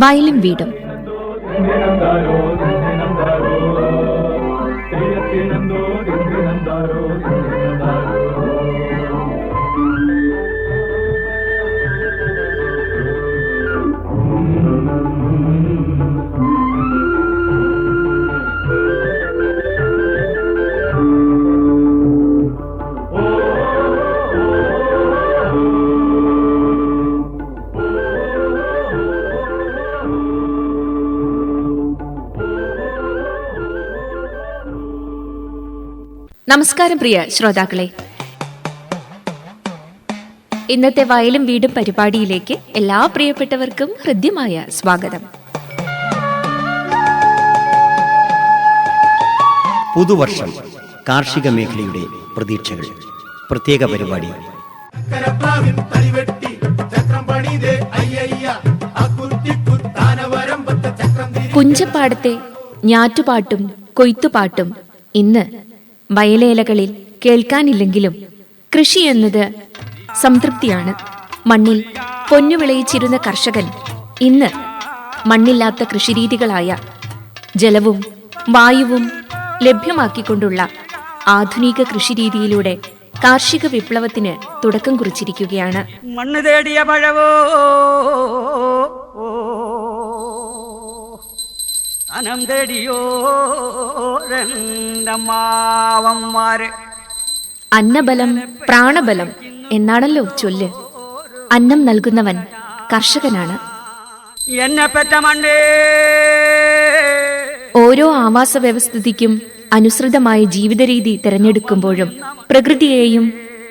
വയലും വീടും. നമസ്കാരം പ്രിയ ശ്രോതാക്കളെ, ഇന്നത്തെ വയലും വീടും പരിപാടിയിലേക്ക് എല്ലാ പ്രിയപ്പെട്ടവർക്കും ഹൃദ്യമായ സ്വാഗതം. പുതുവർഷം കാർഷിക മേഖലയുടെ പ്രതീക്ഷകൾ പ്രത്യേക പരിപാടി. പുഞ്ചപ്പാടത്തെ ഞാറ്റുപാട്ടും കൊയ്ത്തുപാട്ടും ഇന്ന് വയലേലകളിൽ കേൾക്കാനില്ലെങ്കിലും കൃഷി എന്നത് സംതൃപ്തിയാണ്. മണ്ണിൽ പൊന്നു വിളയിച്ചിരുന്ന കർഷകൻ ഇന്ന് മണ്ണില്ലാത്ത കൃഷിരീതികളായ ജലവും വായുവും ലഭ്യമാക്കിക്കൊണ്ടുള്ള ആധുനിക കൃഷിരീതിയിലൂടെ കാർഷിക വിപ്ലവത്തിന് തുടക്കം കുറിച്ചിരിക്കുകയാണ്. മണ്ണ് തേടിയ പഴവോ അനം തേടിയോ രണ്ടമ്മാവന്മാര്. അന്നബലം പ്രാണബലം എന്നാണല്ലോ ചൊല്ല്. അന്നം നൽകുന്നവൻ കർഷകനാണ്. എന്നെ പെറ്റ മണ്ണേ. ഓരോ ആവാസ വ്യവസ്ഥിതിക്കും അനുസൃതമായ ജീവിതരീതി തിരഞ്ഞെടുക്കുമ്പോഴും പ്രകൃതിയെയും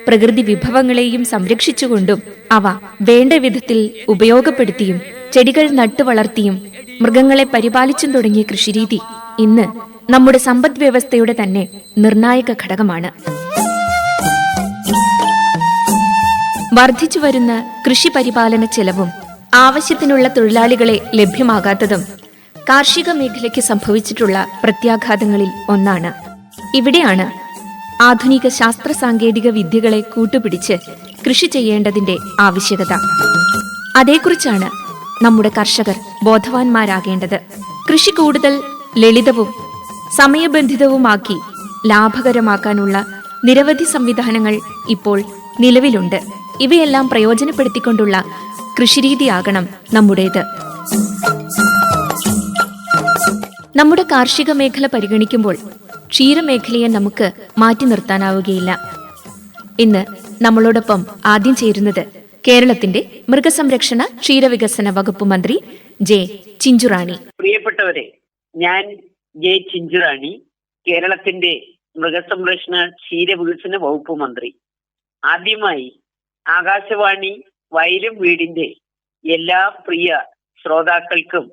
പ്രകൃതി വിഭവങ്ങളെയും സംരക്ഷിച്ചുകൊണ്ടും അവ വേണ്ട വിധത്തിൽ ഉപയോഗപ്പെടുത്തിയും ചെടികൾ നട്ടുവളർത്തിയും മൃഗങ്ങളെ പരിപാലിച്ചും തുടങ്ങിയ കൃഷിരീതി ഇന്ന് നമ്മുടെ സമ്പദ് വ്യവസ്ഥയുടെ തന്നെ നിർണായക ഘടകമാണ്. വർദ്ധിച്ചു വരുന്ന കൃഷി പരിപാലന ചെലവും ആവശ്യത്തിനുള്ള തൊഴിലാളികളെ ലഭ്യമാകാത്തതും കാർഷിക മേഖലയ്ക്ക് സംഭവിച്ചിട്ടുള്ള പ്രത്യാഘാതങ്ങളിൽ ഒന്നാണ്. ഇവിടെയാണ് ആധുനിക ശാസ്ത്ര സാങ്കേതിക വിദ്യകളെ കൂട്ടുപിടിച്ച് കൃഷി ചെയ്യേണ്ടതിന്റെ ആവശ്യകത. അതേക്കുറിച്ചാണ് നമ്മുടെ കർഷകർ ബോധവാന്മാരാകേണ്ടത്. കൃഷി കൂടുതൽ ലളിതവും സമയബന്ധിതവുമാക്കി ലാഭകരമാക്കാനുള്ള നിരവധി സംവിധാനങ്ങൾ ഇപ്പോൾ നിലവിലുണ്ട്. ഇവയെല്ലാം പ്രയോജനപ്പെടുത്തിക്കൊണ്ടുള്ള കൃഷിരീതിയാകണം നമ്മുടേത്. നമ്മുടെ കാർഷിക മേഖല പരിഗണിക്കുമ്പോൾ ക്ഷീരമേഖലയെ നമുക്ക് മാറ്റി നിർത്താനാവുകയില്ല. ഇന്ന് നമ്മളോടൊപ്പം ആദ്യം ചേരുന്നത് കേരളത്തിന്റെ മൃഗസംരക്ഷണ ക്ഷീരവികസന വകുപ്പ് മന്ത്രി ജെ ചിഞ്ചുറാണി. പ്രിയപ്പെട്ടവരെ, ഞാൻ ജെ ചിഞ്ചുറാണി, കേരളത്തിന്റെ മൃഗസംരക്ഷണ ക്ഷീരവികസന വകുപ്പ് മന്ത്രി. ആദ്യമായി ആകാശവാണി വയലും വീടിന്റെ എല്ലാ പ്രിയ ശ്രോതാക്കൾക്കും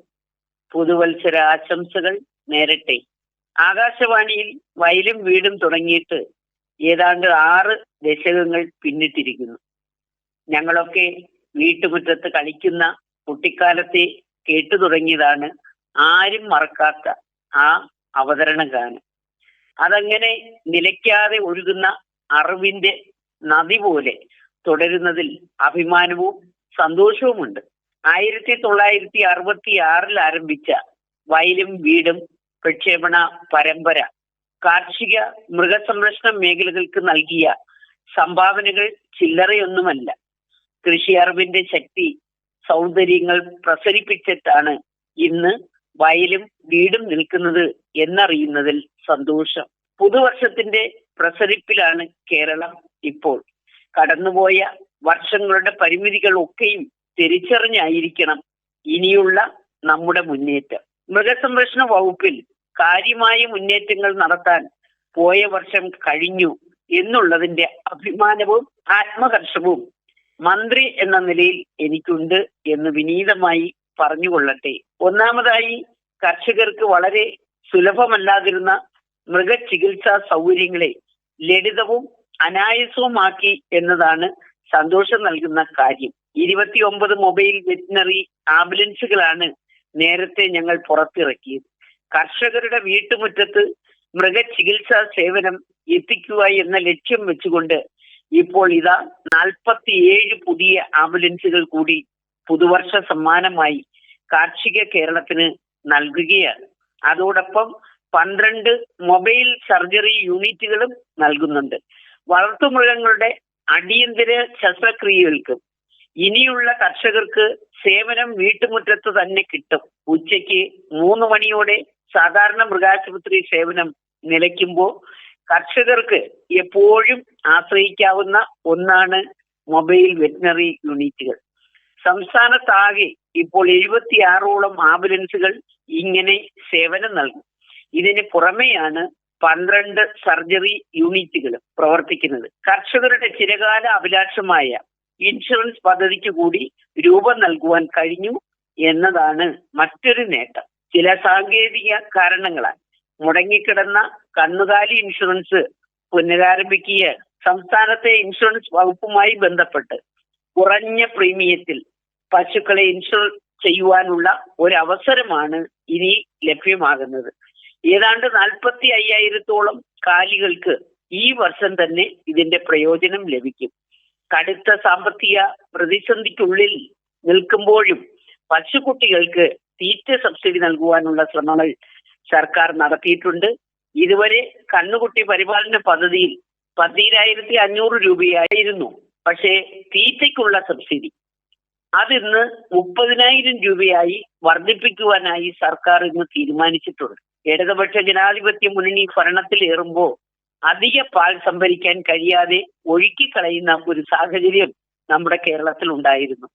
പുതുവത്സര ആശംസകൾ നേരട്ടെ. ആകാശവാണിയിൽ വയലും വീടും തുടങ്ങിയിട്ട് ഏതാണ്ട് 6 ദശകങ്ങൾ പിന്നിട്ടിരിക്കുന്നു. ഞങ്ങളൊക്കെ വീട്ടുമുറ്റത്ത് കളിക്കുന്ന കുട്ടിക്കാലത്തെ കേട്ടു തുടങ്ങിയതാണ് ആരും മറക്കാത്ത ആ അവതരണ ഗാനം. അതങ്ങനെ നിലയ്ക്കാതെ ഒഴുകുന്ന അറിവിന്റെ നദി പോലെ തുടരുന്നതിൽ അഭിമാനവും സന്തോഷവുമുണ്ട്. 1966 ആരംഭിച്ച വയലും വീടും പ്രക്ഷേപണ പരമ്പര കാർഷിക മൃഗസംരക്ഷണ മേഖലകൾക്ക് നൽകിയ സംഭാവനകൾ ചില്ലറയൊന്നുമല്ല. കൃഷി അറിവിന്റെ ശക്തി സൗന്ദര്യങ്ങൾ പ്രസരിപ്പിച്ചിട്ടാണ് ഇന്ന് വയലും വീടും നിൽക്കുന്നത് എന്നറിയുന്നതിൽ സന്തോഷം. പുതുവർഷത്തിന്റെ പ്രസരിപ്പിലാണ് കേരളം ഇപ്പോൾ. കടന്നുപോയ വർഷങ്ങളുടെ പരിമിതികൾ ഒക്കെയും തിരിച്ചറിഞ്ഞായിരിക്കണം ഇനിയുള്ള നമ്മുടെ മുന്നേറ്റം. മൃഗസംരക്ഷണ വകുപ്പിൽ കാര്യമായ മുന്നേറ്റങ്ങൾ നടത്താൻ പോയ വർഷം കഴിഞ്ഞു എന്നുള്ളതിന്റെ അഭിമാനവും ആത്മഹർഷവും മന്ത്രി എന്ന നിലയിൽ എനിക്കുണ്ട് എന്ന് വിനീതമായി പറഞ്ഞുകൊള്ളട്ടെ. ഒന്നാമതായി, കർഷകർക്ക് വളരെ സുലഭമല്ലാതിരുന്ന മൃഗചികിത്സാ സൗകര്യങ്ങളെ ലളിതവും അനായാസവുമാക്കി എന്നതാണ് സന്തോഷം നൽകുന്ന കാര്യം. 29 മൊബൈൽ വെറ്റിനറി ആംബുലൻസുകളാണ് നേരത്തെ ഞങ്ങൾ പുറത്തിറക്കിയത്. കർഷകരുടെ വീട്ടുമുറ്റത്ത് മൃഗചികിത്സാ സേവനം എത്തിക്കുക എന്ന ലക്ഷ്യം വെച്ചുകൊണ്ട് ഇപ്പോൾ ഇതാ 47 പുതിയ ആംബുലൻസുകൾ കൂടി പുതുവർഷ സമ്മാനമായി കാർഷിക കേരളത്തിന് നൽകുകയാണ്. അതോടൊപ്പം 12 മൊബൈൽ സർജറി യൂണിറ്റുകളും നൽകുന്നുണ്ട്. വളർത്തുമൃഗങ്ങളുടെ അടിയന്തര ശസ്ത്രക്രിയകൾക്ക് ഇനിയുള്ള കർഷകർക്ക് സേവനം വീട്ടുമുറ്റത്ത് തന്നെ കിട്ടും. ഉച്ചയ്ക്ക് 3 മണിയോടെ സാധാരണ മൃഗാശുപത്രി സേവനം നിലയ്ക്കുമ്പോൾ കർഷകർക്ക് എപ്പോഴും ആശ്രയിക്കാവുന്ന ഒന്നാണ് മൊബൈൽ വെറ്റിനറി യൂണിറ്റുകൾ. സംസ്ഥാനത്താകെ ഇപ്പോൾ 76ഓളം ആംബുലൻസുകൾ ഇങ്ങനെ സേവനം നൽകും. ഇതിന് പുറമെയാണ് 12 സർജറി യൂണിറ്റുകൾ പ്രവർത്തിക്കുന്നത്. കർഷകരുടെ ചിരകാല അഭിലാഷമായ ഇൻഷുറൻസ് പദ്ധതിക്ക് കൂടി രൂപം നൽകുവാൻ കഴിഞ്ഞു എന്നതാണ് മറ്റൊരു നേട്ടം. ചില സാങ്കേതിക കാരണങ്ങളാൽ മുടങ്ങിക്കിടന്ന കന്നുകാലി ഇൻഷുറൻസ് പുനരാരംഭിക്കുക സംസ്ഥാനത്തെ ഇൻഷുറൻസ് വകുപ്പുമായി ബന്ധപ്പെട്ട് കുറഞ്ഞ പ്രീമിയത്തിൽ പശുക്കളെ ഇൻഷുർ ചെയ്യുവാനുള്ള ഒരു അവസരമാണ് ഇനി ലഭ്യമാകുന്നത്. ഏതാണ്ട് 45,000-ഓളം കാലികൾക്ക് ഈ വർഷം തന്നെ ഇതിന്റെ പ്രയോജനം ലഭിക്കും. കടുത്ത സാമ്പത്തിക പ്രതിസന്ധിക്കുള്ളിൽ നിൽക്കുമ്പോഴും പശുക്കുട്ടികൾക്ക് തീറ്റ സബ്സിഡി നൽകുവാനുള്ള ശ്രമങ്ങൾ സർക്കാർ നടത്തിയിട്ടുണ്ട്. ഇതുവരെ കന്നുകുട്ടി പരിപാലന പദ്ധതിയിൽ 12,500 രൂപയായിരുന്നു. പക്ഷേ തീറ്റയ്ക്കുള്ള സബ്സിഡി അതിന്ന് 30,000 രൂപയായി വർദ്ധിപ്പിക്കുവാനായി സർക്കാർ ഇന്ന് തീരുമാനിച്ചിട്ടുണ്ട്. ഇടതുപക്ഷ ജനാധിപത്യ മുന്നണി ഭരണത്തിലേറുമ്പോൾ അധിക പാൽ സംഭരിക്കാൻ കഴിയാതെ ഒഴുക്കിക്കളയുന്ന ഒരു സാഹചര്യം നമ്മുടെ കേരളത്തിൽ ഉണ്ടായിരുന്നു.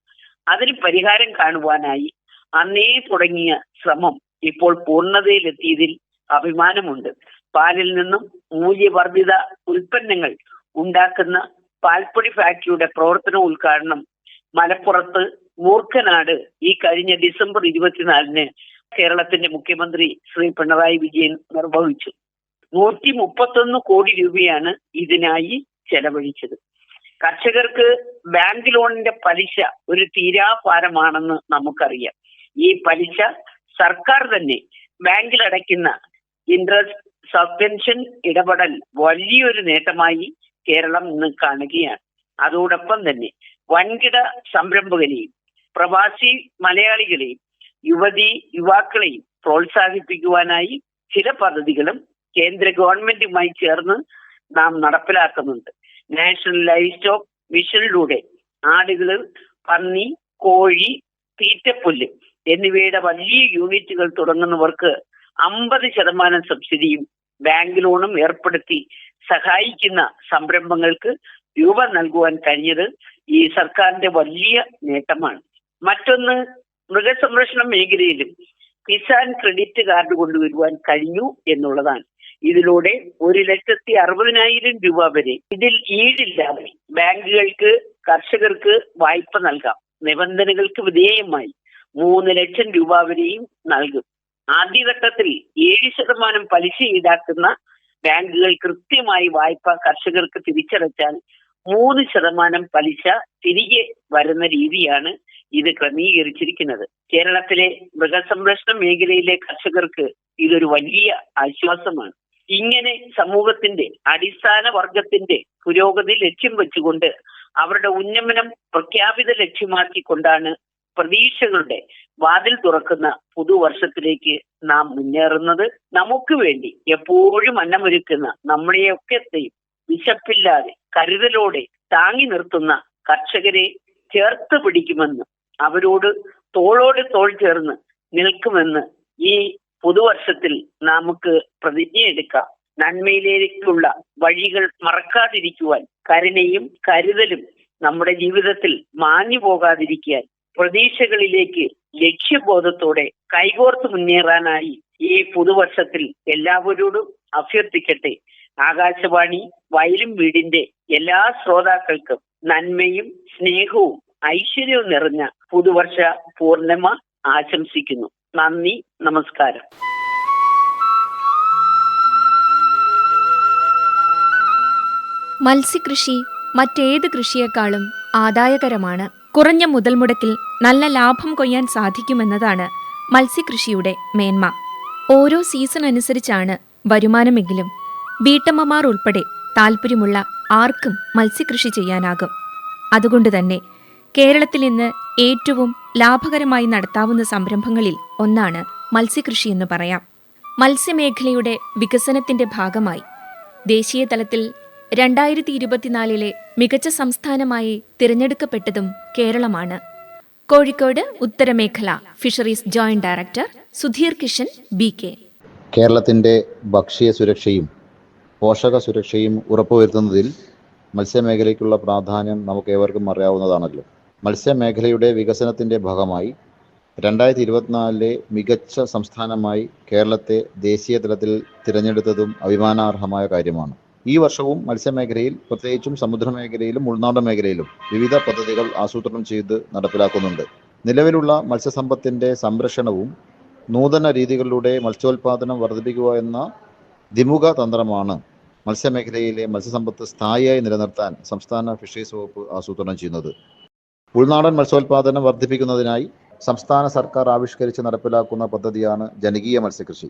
അതിന് പരിഹാരം കാണുവാനായി അന്നേ തുടങ്ങിയ ശ്രമം ഇപ്പോൾ പൂർണ്ണതയിലെത്തിയതിൽ അഭിമാനമുണ്ട്. പാലിൽ നിന്നും മൂല്യവർദ്ധിത ഉൽപ്പന്നങ്ങൾ ഉണ്ടാക്കുന്ന പാൽപ്പൊടി ഫാക്ടറിയുടെ പ്രവർത്തന ഉദ്ഘാടനം മലപ്പുറത്ത് മൂർഖനാട് ഈ കഴിഞ്ഞ ഡിസംബർ 24-ന് കേരളത്തിന്റെ മുഖ്യമന്ത്രി ശ്രീ പിണറായി വിജയൻ നിർവഹിച്ചു. 131 കോടി രൂപയാണ് ഇതിനായി ചെലവഴിച്ചത്. കർഷകർക്ക് ബാങ്ക് ലോണിന്റെ പലിശ ഒരു തീരാഭാരമാണെന്ന് നമുക്കറിയാം. ഈ പലിശ സർക്കാർ തന്നെ ബാങ്കിൽ അടയ്ക്കുന്ന ഇൻട്രസ്റ്റ് സസ്പെൻഷൻ ഇടപെടൽ വലിയൊരു നേട്ടമായി കേരളം ഇന്ന് കാണുകയാണ്. അതോടൊപ്പം തന്നെ വൻകിട സംരംഭകരെയും പ്രവാസി മലയാളികളെയും യുവാക്കളെയും പ്രോത്സാഹിപ്പിക്കുവാനായി ചില പദ്ധതികളും കേന്ദ്ര ഗവൺമെന്റുമായി ചേർന്ന് നാം നടപ്പിലാക്കുന്നുണ്ട്. നാഷണൽ ലൈവ് സ്റ്റോക്ക് മിഷനിലൂടെ ആടുകൾ, പന്നി, കോഴി, തീറ്റപ്പുല്ല് എന്നിവയുടെ വലിയ യൂണിറ്റുകൾ തുടങ്ങുന്നവർക്ക് 50% സബ്സിഡിയും ബാങ്ക് ലോണും ഏർപ്പെടുത്തി സഹായിക്കുന്ന സംരംഭങ്ങൾക്ക് രൂപം നൽകുവാൻ കഴിഞ്ഞത് ഈ സർക്കാരിന്റെ വലിയ നേട്ടമാണ്. മറ്റൊന്ന്, മൃഗസംരക്ഷണ മേഖലയിലും കിസാൻ ക്രെഡിറ്റ് കാർഡ് കൊണ്ടുവരുവാൻ കഴിഞ്ഞു എന്നുള്ളതാണ്. ഇതിലൂടെ 1,60,000 രൂപ വരെ ഇതിൽ ഈടില്ലാതെ ബാങ്കുകൾക്ക് കർഷകർക്ക് വായ്പ നൽകാം. നിബന്ധനകൾക്ക് വിധേയമായി 3 ലക്ഷം രൂപ വരെയും നൽകും. ആദ്യഘട്ടത്തിൽ 7% പലിശ ഈടാക്കുന്ന ബാങ്കുകൾ കൃത്യമായി വായ്പ കർഷകർക്ക് തിരിച്ചടച്ചാൽ 3% പലിശ തിരികെ വരുന്ന രീതിയാണ് ഇത് ക്രമീകരിച്ചിരിക്കുന്നത്. കേരളത്തിലെ മൃഗസംരക്ഷണ മേഖലയിലെ കർഷകർക്ക് ഇതൊരു വലിയ ആശ്വാസമാണ്. ഇങ്ങനെ സമൂഹത്തിന്റെ അടിസ്ഥാന വർഗത്തിന്റെ പുരോഗതി ലക്ഷ്യം വെച്ചുകൊണ്ട് അവരുടെ ഉന്നമനം പ്രഖ്യാപിത ലക്ഷ്യമാക്കിക്കൊണ്ടാണ് പ്രതീക്ഷകളുടെ വാതിൽ തുറക്കുന്ന പുതുവർഷത്തിലേക്ക് നാം മുന്നേറുന്നത്. നമുക്ക് വേണ്ടി എപ്പോഴും അന്നമൊരുക്കുന്ന നമ്മളെയൊക്കെയും വിശപ്പില്ലാതെ കരുതലോടെ താങ്ങി നിർത്തുന്ന കർഷകരെ ചേർത്ത് പിടിക്കുമെന്ന്, അവരോട് തോളോട് തോൾ ചേർന്ന് നിൽക്കുമെന്ന് ഈ പുതുവർഷത്തിൽ നമുക്ക് പ്രതിജ്ഞയെടുക്കാം. നന്മയിലേക്കുള്ള വഴികൾ മറക്കാതിരിക്കുവാൻ, കരുണയും കരുതലും നമ്മുടെ ജീവിതത്തിൽ മാഞ്ഞു പോകാതിരിക്കാൻ, പ്രതീക്ഷകളിലേക്ക് ലക്ഷ്യബോധത്തോടെ കൈകോർത്ത് മുന്നേറാനായി ഈ പുതുവർഷത്തിൽ എല്ലാവരോടും അഭ്യർത്ഥിക്കട്ടെ. ആകാശവാണി വയലും വീടിന്റെ എല്ലാ ശ്രോതാക്കൾക്കും നന്മയും സ്നേഹവും ഐശ്വര്യവും നിറഞ്ഞ പുതുവർഷ പൂർണിമ ആശംസിക്കുന്നു. നന്ദി, നമസ്കാരം. മത്സ്യകൃഷി മറ്റേത് കൃഷിയേക്കാളും ആദായകരമാണ്. കുറഞ്ഞ മുതൽ മുടക്കിൽ നല്ല ലാഭം കൊയ്യാൻ സാധിക്കുമെന്നതാണ് മത്സ്യകൃഷിയുടെ മേന്മ. ഓരോ സീസൺ അനുസരിച്ചാണ് വരുമാനമെങ്കിലും വീട്ടമ്മമാർ ഉൾപ്പെടെ താൽപ്പര്യമുള്ള ആർക്കും മത്സ്യകൃഷി ചെയ്യാനാകും. അതുകൊണ്ടുതന്നെ കേരളത്തിൽ ഇന്ന് ഏറ്റവും ലാഭകരമായി നടത്താവുന്ന സംരംഭങ്ങളിൽ ഒന്നാണ് മത്സ്യകൃഷി എന്ന് പറയാം. മത്സ്യമേഖലയുടെ വികസനത്തിന്റെ ഭാഗമായി ദേശീയ തലത്തിൽ 2024 മികച്ച സംസ്ഥാനമായി തിരഞ്ഞെടുക്കപ്പെട്ടതും കേരളമാണ്. കോഴിക്കോട് ഉത്തരമേഖല fisheries joint director Sudheer Kishan BK. കേരളത്തിൻ്റെ ഭക്ഷ്യ സുരക്ഷയും പോഷക സുരക്ഷയും ഉറപ്പുവരുത്തുന്നതിൽ മത്സ്യമേഖലയ്ക്കുള്ള പ്രാധാന്യം നമുക്കേവർക്കും അറിയാവുന്നതാണല്ലോ. മത്സ്യമേഖലയുടെ വികസനത്തിൻ്റെ ഭാഗമായി 2024 മികച്ച സംസ്ഥാനമായി കേരളത്തെ ദേശീയ തലത്തിൽ തിരഞ്ഞെടുത്തതും അഭിമാനാർഹമായ കാര്യമാണ്. ഈ വർഷവും മത്സ്യമേഖലയിൽ, പ്രത്യേകിച്ചും സമുദ്രമേഖലയിലും ഉൾനാടൻ മേഖലയിലും വിവിധ പദ്ധതികൾ ആസൂത്രണം ചെയ്ത് നടപ്പിലാക്കുന്നുണ്ട്. നിലവിലുള്ള മത്സ്യസമ്പത്തിൻ്റെ സംരക്ഷണവും നൂതന രീതികളിലൂടെ മത്സ്യോൽപാദനം വർദ്ധിപ്പിക്കുക എന്ന ദ്വിമുഖ തന്ത്രമാണ് മത്സ്യമേഖലയിലെ മത്സ്യസമ്പത്ത് സ്ഥായിയായി നിലനിർത്താൻ സംസ്ഥാന ഫിഷറീസ് വകുപ്പ് ആസൂത്രണം ചെയ്യുന്നത്. ഉൾനാടൻ മത്സ്യോൽപാദനം വർദ്ധിപ്പിക്കുന്നതിനായി സംസ്ഥാന സർക്കാർ ആവിഷ്കരിച്ച് നടപ്പിലാക്കുന്ന പദ്ധതിയാണ് ജനകീയ മത്സ്യകൃഷി.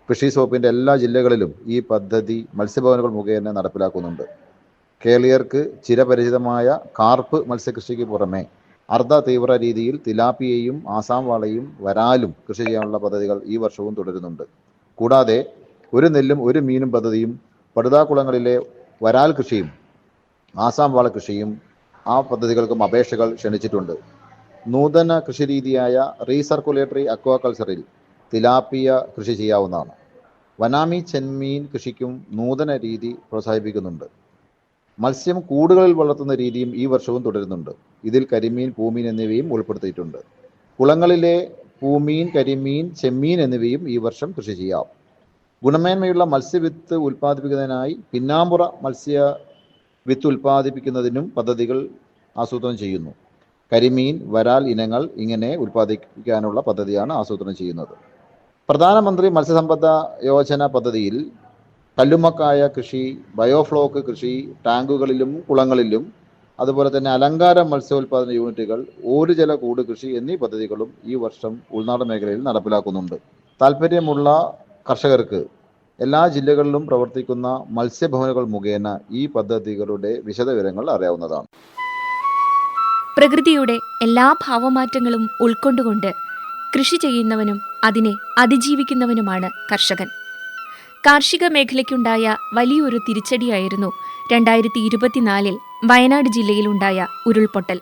ഫിഷറീസ് വകുപ്പിൻ്റെ എല്ലാ ജില്ലകളിലും ഈ പദ്ധതി മത്സ്യഭവനുകൾ മുഖേന നടപ്പിലാക്കുന്നുണ്ട്. കേരളീയർക്ക് ചിരപരിചിതമായ കാർപ്പ് മത്സ്യകൃഷിക്ക് പുറമെ അർദ്ധ തീവ്ര രീതിയിൽ തിലാപ്പിയയും ആസാം വാളയും വരാലും കൃഷി ചെയ്യാനുള്ള പദ്ധതികൾ ഈ വർഷവും തുടരുന്നുണ്ട്. കൂടാതെ ഒരു നെല്ലും ഒരു മീനും പദ്ധതിയും പടുതാക്കുളങ്ങളിലെ വരാൽ കൃഷിയും ആസാം വാള കൃഷിയും ആ പദ്ധതികൾക്കും അപേക്ഷകൾ ക്ഷണിച്ചിട്ടുണ്ട്. നൂതന കൃഷിരീതിയായ റീസർക്കുലേറ്ററി അക്വാകൾച്ചറിൽ തിലാപ്പിയ കൃഷി ചെയ്യാവുന്നതാണ്. വനാമി ചെമ്മീൻ കൃഷിക്കും നൂതന രീതി പ്രോത്സാഹിപ്പിക്കുന്നുണ്ട്. മത്സ്യം കൂടുകളിൽ വളർത്തുന്ന രീതിയും ഈ വർഷവും തുടരുന്നുണ്ട്. ഇതിൽ കരിമീൻ, പൂമീൻ എന്നിവയും ഉൾപ്പെടുത്തിയിട്ടുണ്ട്. കുളങ്ങളിലെ പൂമീൻ, കരിമീൻ, ചെമ്മീൻ എന്നിവയും ഈ വർഷം കൃഷി ചെയ്യാം. ഗുണമേന്മയുള്ള മത്സ്യവിത്ത് ഉൽപ്പാദിപ്പിക്കുന്നതിനായി പിന്നാമ്പുറ മത്സ്യ വിത്ത് ഉൽപ്പാദിപ്പിക്കുന്നതിനും പദ്ധതികൾ ആസൂത്രണം ചെയ്യുന്നു. കരിമീൻ, വരാൽ ഇനങ്ങൾ ഇങ്ങനെ ഉൽപ്പാദിപ്പിക്കാനുള്ള പദ്ധതിയാണ് ആസൂത്രണം ചെയ്യുന്നത്. പ്രധാനമന്ത്രി മത്സ്യസമ്പദ യോജന പദ്ധതിയിൽ കല്ലുമ്മക്കായ കൃഷി, ബയോഫ്ലോക്ക് കൃഷി, ടാങ്കുകളിലും കുളങ്ങളിലും, അതുപോലെ തന്നെ അലങ്കാര മത്സ്യോൽപാദന യൂണിറ്റുകൾ, ഓരുജല കൂട് കൃഷി എന്നീ പദ്ധതികളും ഈ വർഷം ഉൾനാടൻ മേഖലയിൽ നടപ്പിലാക്കുന്നുണ്ട്. താൽപ്പര്യമുള്ള കർഷകർക്ക് എല്ലാ ജില്ലകളിലും പ്രവർത്തിക്കുന്ന മത്സ്യഭവനുകൾ മുഖേന ഈ പദ്ധതികളുടെ വിശദവിവരങ്ങൾ അറിയാവുന്നതാണ്. പ്രകൃതിയുടെ എല്ലാ ഭാവമാറ്റങ്ങളും ഉൾക്കൊണ്ടുകൊണ്ട് കൃഷി ചെയ്യുന്നവനും അതിനെ അതിജീവിക്കുന്നവനുമാണ് കർഷകൻ. കാർഷിക മേഖലയ്ക്കുണ്ടായ വലിയൊരു തിരിച്ചടിയായിരുന്നു 2024 വയനാട് ജില്ലയിലുണ്ടായ ഉരുൾപൊട്ടൽ.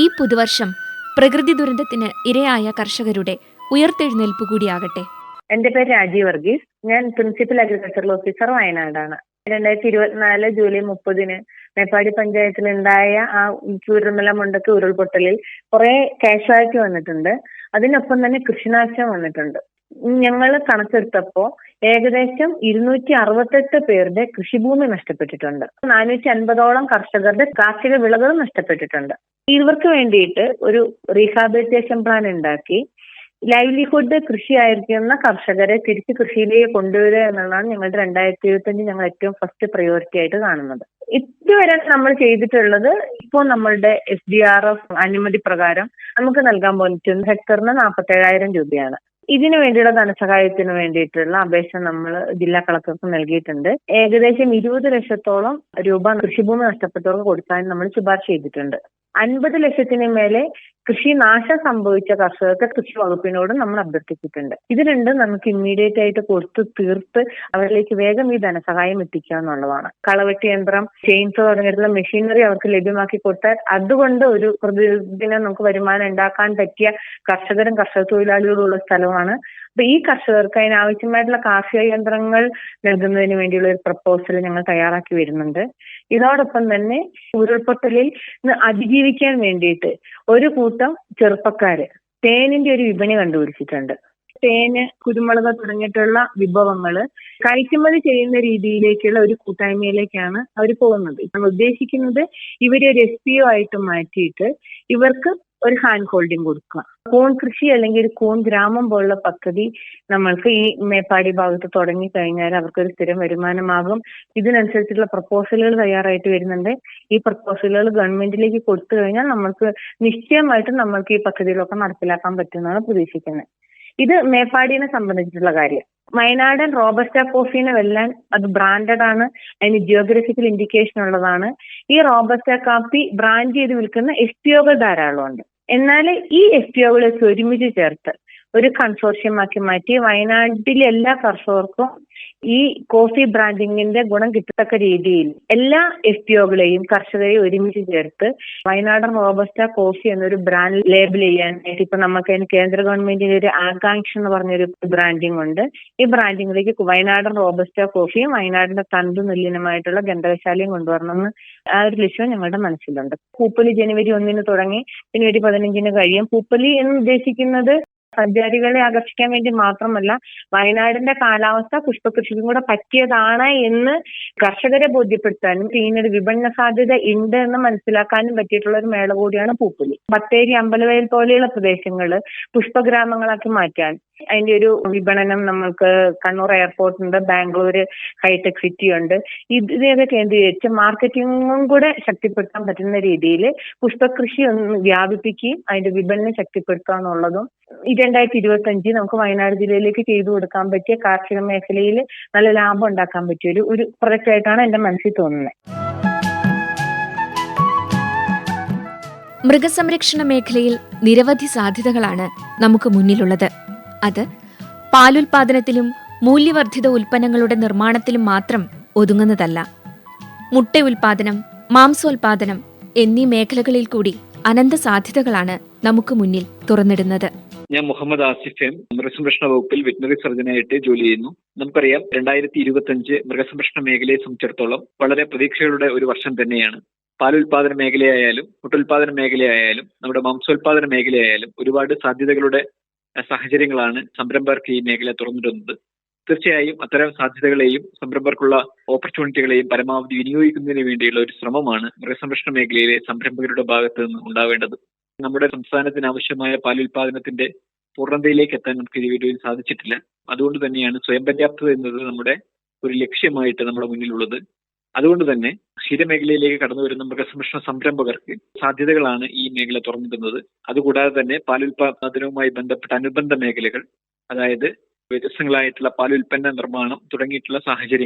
ഈ പുതുവർഷം പ്രകൃതി ദുരന്തത്തിന് ഇരയായ കർഷകരുടെ ഉയർത്തെഴുന്നേൽപ്പ് കൂടിയാകട്ടെ. എന്റെ പേര് രാജീവ് വർഗീസ്. ഞാൻ പ്രിൻസിപ്പൽ അഗ്രികൾച്ചറൽ ഓഫീസർ വയനാടാണ്. 2024 ജൂലൈ 30 മേപ്പാടി പഞ്ചായത്തിലുണ്ടായ ആ ചൂരൽമല ഉരുൾപൊട്ടലിൽ കുറെ കാഷ്വാലിറ്റി വന്നിട്ടുണ്ട്. അതിനൊപ്പം തന്നെ കൃഷിനാശം വന്നിട്ടുണ്ട്. ഞങ്ങൾ കണക്കെടുത്തപ്പോ ഏകദേശം 268 പേരുടെ കൃഷിഭൂമി നഷ്ടപ്പെട്ടിട്ടുണ്ട്. 450ഓളം കർഷകരുടെ കാർഷിക വിളകളും നഷ്ടപ്പെട്ടിട്ടുണ്ട്. ഇവർക്ക് വേണ്ടിയിട്ട് ഒരു റീഹാബിലിറ്റേഷൻ പ്ലാൻ ഉണ്ടാക്കി ലൈവ്ലിഹുഡ് കൃഷിയായിരിക്കുന്ന കർഷകരെ തിരിച്ച് കൃഷിയിലേക്ക് കൊണ്ടുവരിക എന്നുള്ളതാണ് ഞങ്ങളുടെ 2025 ഞങ്ങൾ ഏറ്റവും ഫസ്റ്റ് പ്രയോറിറ്റി ആയിട്ട് കാണുന്നത്. ഇതുവരെ നമ്മൾ ചെയ്തിട്ടുള്ളത്, ഇപ്പോൾ നമ്മളുടെ SDRF അനുമതി പ്രകാരം നമുക്ക് നൽകാൻ പറ്റുന്ന ഹെക്ടറിന് 47,000 രൂപയാണ്. ഇതിനു വേണ്ടിയുള്ള ധനസഹായത്തിന് വേണ്ടിയിട്ടുള്ള അപേക്ഷ നമ്മൾ ജില്ലാ കളക്ടർക്ക് നൽകിയിട്ടുണ്ട്. ഏകദേശം 20 ലക്ഷത്തോളം രൂപ കൃഷിഭൂമി നഷ്ടപ്പെട്ടവർക്ക് കൊടുക്കാൻ നമ്മൾ ശുപാർശ ചെയ്തിട്ടുണ്ട്. 50 ലക്ഷത്തിന് മേലെ കൃഷി നാശം സംഭവിച്ച കർഷകർക്ക് കൃഷി വകുപ്പിനോട് നമ്മൾ അഭ്യർത്ഥിച്ചിട്ടുണ്ട്. ഇത് രണ്ടും നമുക്ക് ഇമ്മീഡിയറ്റ് ആയിട്ട് കൊടുത്ത് തീർത്ത് അവരിലേക്ക് വേഗം ഈ ധനസഹായം എത്തിക്കുക എന്നുള്ളതാണ്. കളവെട്ടി യന്ത്രം, ചെയിൻസോ തുടങ്ങിയിട്ടുള്ള മെഷീനറി അവർക്ക് ലഭ്യമാക്കി കൊടുത്താൽ അതുകൊണ്ട് ഒരു പ്രതിദിനം നമുക്ക് വരുമാനം ഉണ്ടാക്കാൻ പറ്റിയ കർഷകരും കർഷക തൊഴിലാളികളും ഉള്ള സ്ഥലമാണ്. അപ്പൊ ഈ കർഷകർക്ക് അതിനാവശ്യമായിട്ടുള്ള കാർഷിക യന്ത്രങ്ങൾ നൽകുന്നതിന് വേണ്ടിയുള്ള ഒരു പ്രപ്പോസൽ ഞങ്ങൾ തയ്യാറാക്കി വരുന്നുണ്ട്. ഇതോടൊപ്പം തന്നെ ഉരുൾപൊട്ടലിൽ അതിജീവിക്കാൻ വേണ്ടിയിട്ട് ഒരു കൂട്ടം ചെറുപ്പക്കാര് തേനിന്റെ ഒരു വിപണി കണ്ടുപിടിച്ചിട്ടുണ്ട്. തേന്, കുരുമുളക് തുടങ്ങിയിട്ടുള്ള വിഭവങ്ങള് കയറ്റുമതി ചെയ്യുന്ന രീതിയിലേക്കുള്ള ഒരു കൂട്ടായ്മയിലേക്കാണ് അവർ പോകുന്നത്. നമ്മൾ ഉദ്ദേശിക്കുന്നത് ഇവരെ ഒരു SPO ആയിട്ട് മാറ്റിയിട്ട് ഇവർക്ക് ഒരു ഹാൻഡ് ഹോൾഡിംഗ് കൊടുക്കുക. കൂൺ കൃഷി അല്ലെങ്കിൽ ഒരു കൂൺ ഗ്രാമം പോലുള്ള പദ്ധതി നമ്മൾക്ക് ഈ മേപ്പാടി ഭാഗത്ത് തുടങ്ങി കഴിഞ്ഞാൽ അവർക്കൊരു സ്ഥിരം വരുമാനമാകും. ഇതിനനുസരിച്ചുള്ള പ്രപ്പോസലുകൾ തയ്യാറായിട്ട് വരുന്നുണ്ട്. ഈ പ്രപ്പോസലുകൾ ഗവൺമെന്റിലേക്ക് കൊടുത്തു കഴിഞ്ഞാൽ നമ്മൾക്ക് നിശ്ചയമായിട്ടും നമ്മൾക്ക് ഈ പദ്ധതികളൊക്കെ നടപ്പിലാക്കാൻ പറ്റുമെന്നാണ് പ്രതീക്ഷിക്കുന്നത്. ഇത് മേപ്പാടിനെ സംബന്ധിച്ചിട്ടുള്ള കാര്യം. വയനാടൻ റോബസ്റ്റ കോഫീനെ വെല്ലാൻ അത് ബ്രാൻഡഡ് ആണ്, അതിന് ജിയോഗ്രഫിക്കൽ ഇൻഡിക്കേഷൻ ഉള്ളതാണ്. ഈ റോബസ്റ്റ കാപ്പി ബ്രാൻഡ് ചെയ്ത് വിൽക്കുന്ന FPOകൾ ധാരാളമുണ്ട്. എന്നാൽ ഈ FPOകളൊക്കെ ഒരുമിച്ച് ചേർത്ത് ഒരു കൺസോർഷ്യമാക്കി മാറ്റി വയനാട്ടിലെ എല്ലാ കർഷകർക്കും ഈ കോഫി ബ്രാൻഡിങ്ങിന്റെ ഗുണം കിട്ടത്തക്ക രീതിയിൽ എല്ലാ FPOകളെയും കർഷകരെയും ഒരുമിച്ച് ചേർത്ത് വയനാടൻ റോബസ്റ്റ കോഫി എന്നൊരു ബ്രാൻഡ് ലേബിൾ ചെയ്യാനായിട്ട് ഇപ്പൊ നമുക്ക് അതിന് കേന്ദ്ര ഗവൺമെന്റിന്റെ ഒരു ആകാംക്ഷ എന്ന് പറഞ്ഞൊരു ബ്രാൻഡിംഗ് ഉണ്ട്. ഈ ബ്രാൻഡിങ്ങിലേക്ക് വയനാടൻ റോബസ്റ്റ കോഫിയും വയനാടിന്റെ തണ്ടു നെല്ലിനുമായിട്ടുള്ള ഗന്ധകശാലയും കൊണ്ടുവരണമെന്ന് ആ ഒരു ലക്ഷ്യം ഞങ്ങളുടെ മനസ്സിലുണ്ട്. പൂപ്പൊലി ജനുവരി 1 തുടങ്ങി ജനുവരി 15 കഴിയും. പൂപ്പൊലി എന്ന് ഉദ്ദേശിക്കുന്നത് സഞ്ചാരികളെ ആകർഷിക്കാൻ വേണ്ടി മാത്രമല്ല, വയനാടിന്റെ കാലാവസ്ഥ പുഷ്പകൃഷിക്കും കൂടെ പറ്റിയതാണ് എന്ന് കർഷകരെ ബോധ്യപ്പെടുത്താനും ഇതിനൊരു വിപണന സാധ്യത ഉണ്ട് എന്ന് മനസ്സിലാക്കാനും പറ്റിയിട്ടുള്ള ഒരു മേള കൂടിയാണ് പൂപ്പൊലി. ബത്തേരി, അമ്പലവയൽ പോലെയുള്ള പ്രദേശങ്ങള് പുഷ്പഗ്രാമങ്ങളാക്കി മാറ്റാൻ അതിന്റെ ഒരു വിപണനം നമ്മൾക്ക് കണ്ണൂർ എയർപോർട്ടുണ്ട്, ബാംഗ്ലൂർ ഹൈടെക് സിറ്റി ഉണ്ട്. ഇതിനെയൊക്കെ കേന്ദ്രീകരിച്ച് മാർക്കറ്റിംഗും കൂടെ ശക്തിപ്പെടുത്താൻ പറ്റുന്ന രീതിയിൽ പുഷ്പകൃഷി ഒന്ന് വ്യാപിപ്പിക്കുകയും അതിന്റെ വിപണനം ശക്തിപ്പെടുത്തുക എന്നുള്ളതും 2025 നമുക്ക് വയനാട് ജില്ലയിലേക്ക് ചെയ്തു കൊടുക്കാൻ പറ്റിയ കാർഷിക മേഖലയിൽ നല്ല ലാഭം ഉണ്ടാക്കാൻ പറ്റിയ ഒരു പ്രൊജക്റ്റ് ആയിട്ടാണ് എന്റെ മനസ്സിൽ തോന്നുന്നത്. മൃഗസംരക്ഷണ മേഖലയിൽ നിരവധി സാധ്യതകളാണ് നമുക്ക് മുന്നിലുള്ളത്. അത് പാലുൽപാദനത്തിലും മൂല്യവർദ്ധിത ഉൽപ്പന്നങ്ങളുടെ നിർമ്മാണത്തിലും മാത്രം ഒതുങ്ങുന്നതല്ല. മുട്ട ഉൽപാദനം, മാംസോൽപാദനം എന്നീ മേഖലകളിൽ കൂടി അനന്ത സാധ്യതകളാണ് നമുക്ക് മുന്നിൽ തുറന്നിടുന്നത്. ഞാൻ മുഹമ്മദ് ആസിഫ് എം, മൃഗസംരക്ഷണ വകുപ്പിൽ വെറ്റിനറി സർജനായിട്ട് ജോലി ചെയ്യുന്നു. നമുക്കറിയാം 2025 മൃഗസംരക്ഷണ മേഖലയെ സംബന്ധിച്ചിടത്തോളം വളരെ പ്രതീക്ഷകളുടെ ഒരു വർഷം തന്നെയാണ്. പാലുൽപാദന മേഖലയായാലും മുട്ടുൽപാദന മേഖലയായാലും നമ്മുടെ മാംസോൽപാദന മേഖലയായാലും ഒരുപാട് സാധ്യതകളുടെ സാഹചര്യങ്ങളാണ് സംരംഭകർക്ക് ഈ മേഖല തുറന്നിടുന്നത്. തീർച്ചയായും അത്തരം സാധ്യതകളെയും സംരംഭകർക്കുള്ള ഓപ്പർച്യൂണിറ്റികളെയും പരമാവധി വിനിയോഗിക്കുന്നതിന് വേണ്ടിയുള്ള ഒരു ശ്രമമാണ് മൃഗസംരക്ഷണ മേഖലയിലെ സംരംഭകരുടെ ഭാഗത്ത് നിന്ന് ഉണ്ടാവേണ്ടത്. നമ്മുടെ സംസ്ഥാനത്തിന് ആവശ്യമായ പാലുൽപാദനത്തിന്റെ പൂർണ്ണതയിലേക്ക് എത്താൻ നമുക്ക് ഇതുവരെയും സാധിച്ചിട്ടില്ല. അതുകൊണ്ട് തന്നെയാണ് സ്വയം പര്യാപ്തത എന്നത് നമ്മുടെ ഒരു ലക്ഷ്യമായിട്ട് നമ്മുടെ മുന്നിലുള്ളത്. അതുകൊണ്ട് തന്നെ ക്ഷീരമേഖലയിലേക്ക് കടന്നു വരുന്ന മൃഗസംരക്ഷണ സംരംഭകർക്ക് സാധ്യതകളാണ് ഈ മേഖല തുറന്നിടുന്നത്. അതുകൂടാതെ തന്നെ പാലുൽപാദനവുമായി ബന്ധപ്പെട്ട അനുബന്ധ മേഖലകൾ, അതായത് വ്യത്യസ്തങ്ങളായിട്ടുള്ള പാലുൽപ്പന്ന നിർമ്മാണം തുടങ്ങിയിട്ടുള്ള